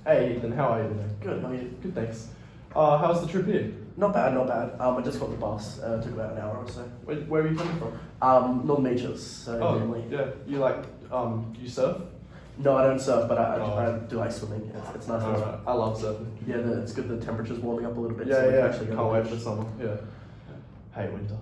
Hey Ethan, how are you today? Good, how are you? Good, thanks. How's the trip here? Not bad, not bad. I just got the bus. It took about an hour or so. Where are you coming from? Northern Beaches, so mainly. Yeah. You like, you surf? No, I don't surf, but I Oh. do like swimming. It's nice. Alright, I love surfing. Yeah, it's good. The temperature's warming up a little bit. Yeah, so we can yeah. actually go Can't to wait the for beach. summer. Yeah. Hate winter.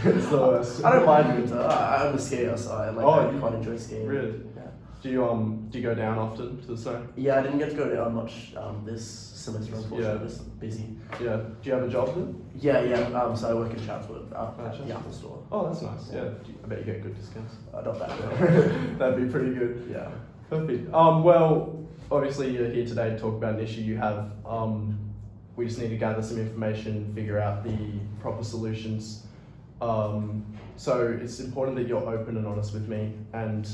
It's the worst. I don't mind winter. I'm a skier, so I quite enjoy skiing. Really? Yeah. Do you go down often to the snow? Yeah, I didn't get to go down much this semester, unfortunately. Yeah. I'm just busy. Yeah. Do you have a job then? Yeah. So I work in Chatswood at Chatswood. the Apple Store. Oh, that's nice. Yeah. I bet you get good discounts. Not bad. That'd be pretty good. Yeah. Perfect. Well, obviously you're here today to talk about an issue you have. We just need to gather some information, figure out the proper solutions. So it's important that you're open and honest with me, and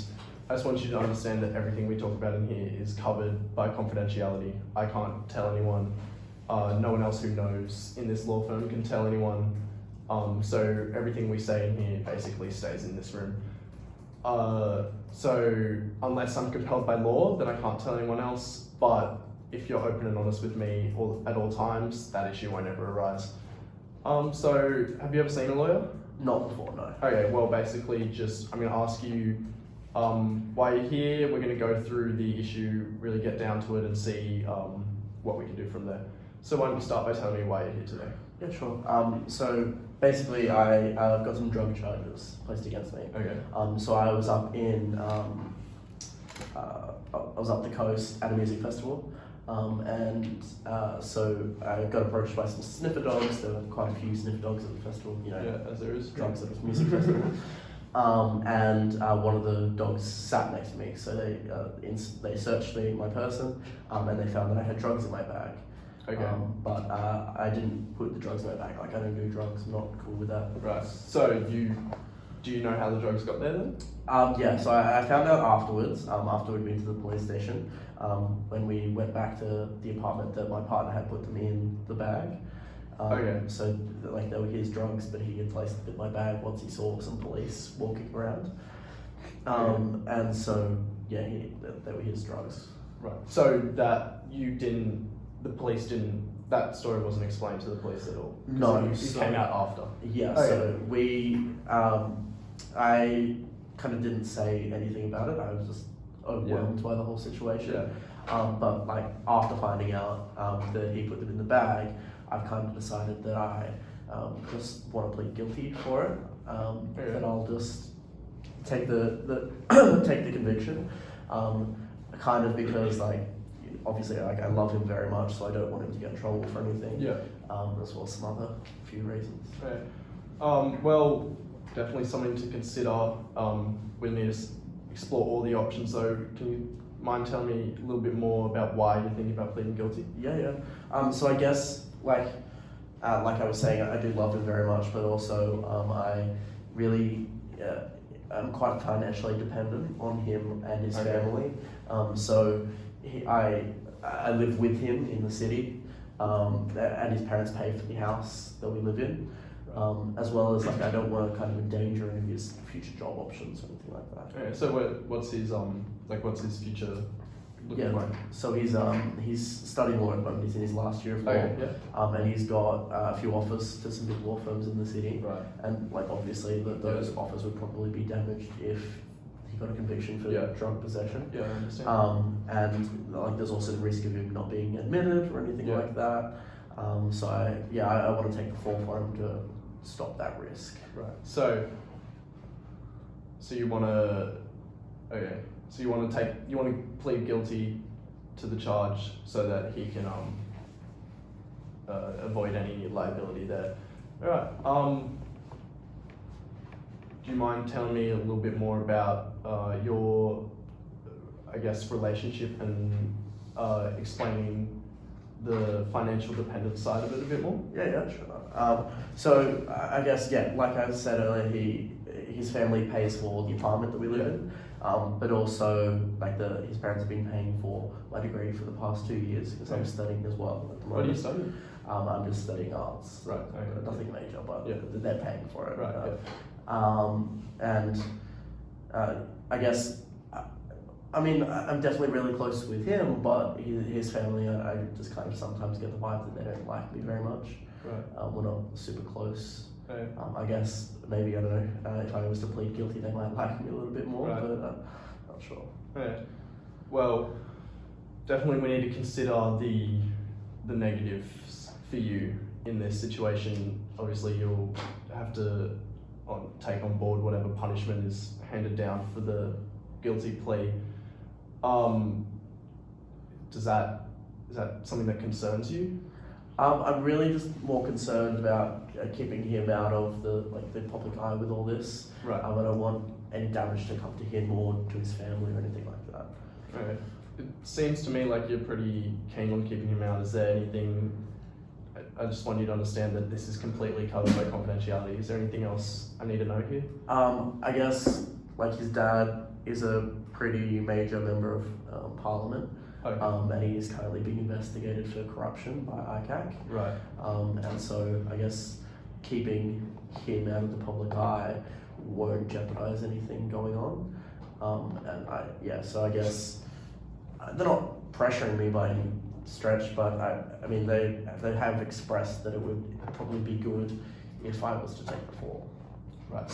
I just want you to understand that everything we talk about in here is covered by confidentiality. I can't tell anyone. No one else who knows in this law firm can tell anyone. So everything we say in here basically stays in this room. So unless I'm compelled by law, then I can't tell anyone else. But if you're open and honest with me at all times, that issue won't ever arise. So have you ever seen a lawyer? Not before, no. Okay, well basically I'm going to ask you why you're here. We're going to go through the issue, really get down to it and see what we can do from there. So why don't you start by telling me why you're here today? Yeah, sure. So basically, I've got some drug charges placed against me. Okay. So I was up in I was up the coast at a music festival, so I got approached by some sniffer dogs. There were quite a few sniffer dogs at the festival. You know, Yeah, as there is. drugs at a music festival. And one of the dogs sat next to me. So they searched my person, and they found that I had drugs in my bag. Okay. But I didn't put the drugs in my bag. Like, I don't do drugs. I'm not cool with that. Right. So do you know how the drugs got there then? Yeah. So I found out afterwards. After we'd been to the police station, when we went back to the apartment, that my partner had put them in the bag. Okay. So like, they were his drugs, but he had placed them in my bag once he saw some police walking around. And so yeah, they were his drugs. Right. So the police didn't. That story wasn't explained to the police at all. No, You so- came out after. Yeah, Okay. so I kind of didn't say anything about it. I was just overwhelmed by the whole situation. Yeah. But like, after finding out that he put them in the bag, I've kind of decided that I just want to plead guilty for it. That I'll just take the take the conviction. Kind of because, like, obviously, like, I love him very much, so I don't want him to get in trouble for anything. Yeah. As well as some other few reasons. Okay. Well, definitely something to consider. We need to explore all the options. So, can you mind telling me a little bit more about why you're thinking about pleading guilty? Yeah. So I guess, like I was saying, I do love him very much, but also I really I'm quite financially dependent on him and his family. So I live with him in the city, and his parents pay for the house that we live in, as well as, like, I don't want to kind of endanger any of his future job options or anything like that. Okay. So what's his future looking like? So he's studying law at the moment. He's in his last year of law. Okay. Yeah. And he's got a few offers to some big law firms in the city. Right. And, like, obviously those offers would probably be damaged if he got a conviction for drug possession. Yeah, I understand. And, like, there's also the risk of him not being admitted or anything like that. So I want to take the fall for him to stop that risk. Right. So you want to, okay. So you want to plead guilty to the charge so that he can avoid any liability there. All right. Do you mind telling me a little bit more about your, I guess, relationship and explaining the financial dependence side of it a bit more? Yeah, sure. So I guess, like I said earlier, his family pays for the apartment that we live in, but also, like, his parents have been paying for my degree for the past 2 years because I'm studying as well at the moment. What are you studying? I'm just studying arts. Right. Okay. Nothing major, but they're paying for it. Right. And I guess I mean, I'm definitely really close with him, but his family, I just kind of sometimes get the vibe that they don't like me very much. Right. We're not super close. Okay. I guess maybe, I don't know, if I was to plead guilty, they might like me a little bit more, Right. but not sure. Yeah. Well, definitely we need to consider the negatives for you in this situation. Obviously, you'll have to take on board whatever punishment is handed down for the guilty plea. Is that something that concerns you? I'm really just more concerned about keeping him out of the public eye with all this. Right. I don't want any damage to come to him or to his family or anything like that. Okay. It seems to me like you're pretty keen on keeping him out. Is there anything? I just want you to understand that this is completely covered by confidentiality. Is there anything else I need to know here? I guess his dad is a pretty major member of Parliament. Okay. And he is currently being investigated for corruption by ICAC. Right. And so I guess keeping him out of the public eye won't jeopardize anything going on. So I guess they're not pressuring me by any stretch, but I mean they have expressed that it would probably be good if I was to take the fall. Right.